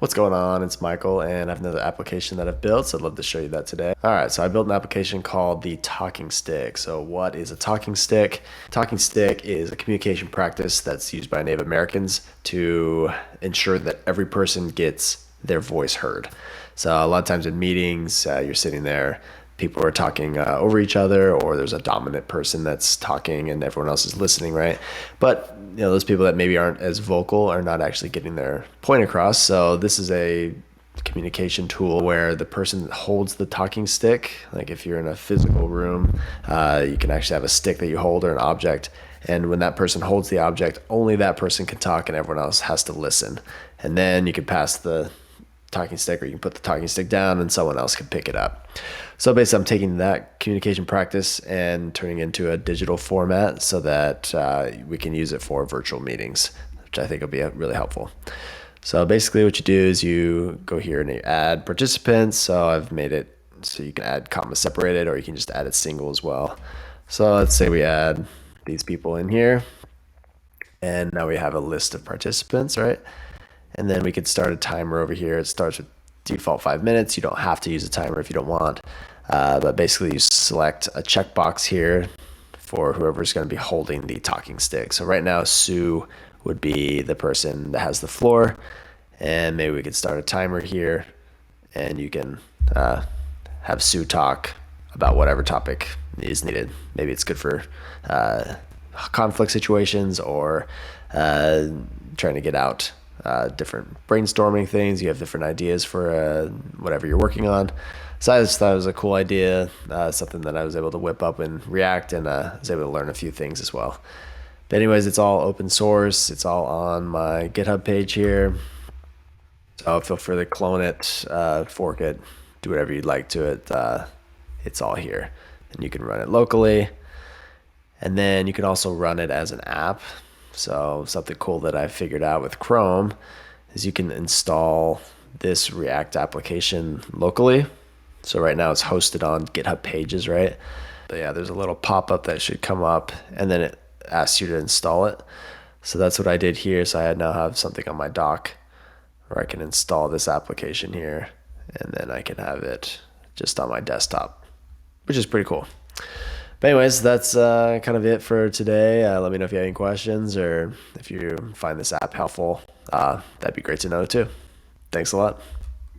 What's going on? It's Michael, and I have another application that I've built, so I'd love to show you that today. All right, so I built an application called the talking stick. So what is a talking stick? Talking stick is a communication practice that's used by Native Americans to ensure that every person gets their voice heard. So a lot of times in meetings, you're sitting there, people are talking over each other, or there's a dominant person that's talking and everyone else is listening, right? But those people that maybe aren't as vocal are not actually getting their point across. So this is a communication tool where the person that holds the talking stick, like if you're in a physical room, you can actually have a stick that you hold or an object. And when that person holds the object, only that person can talk and everyone else has to listen. And then you can pass the talking stick, or you can put the talking stick down and someone else can pick it up. So basically I'm taking that communication practice and turning it into a digital format so that we can use it for virtual meetings, which I think will be really helpful. So basically what you do is you go here and you add participants. So I've made it so you can add comma separated, or you can just add it single as well. So let's say we add these people in here, and now we have a list of participants, right? And then we could start a timer over here. It starts with default 5 minutes. You don't have to use a timer if you don't want. But basically you select a checkbox here for whoever's going to be holding the talking stick. So right now, Sue would be the person that has the floor. And maybe we could start a timer here, and you can have Sue talk about whatever topic is needed. Maybe it's good for conflict situations, or trying to get out different brainstorming things. You have different ideas for whatever you're working on. So I just thought it was a cool idea, something that I was able to whip up in React, and was able to learn a few things as well. But anyways, it's all open source. It's all on my GitHub page here. So feel free to clone it, fork it, do whatever you'd like to it. It's all here, and you can run it locally. And then you can also run it as an app. So something cool that I figured out with Chrome is you can install this React application locally. So right now it's hosted on GitHub Pages, right? But yeah, there's a little pop-up that should come up, and then it asks you to install it. So that's what I did here. So I now have something on my dock where I can install this application here, and then I can have it just on my desktop, which is pretty cool. But anyways, that's kind of it for today. Let me know if you have any questions, or if you find this app helpful. That'd be great to know too. Thanks a lot.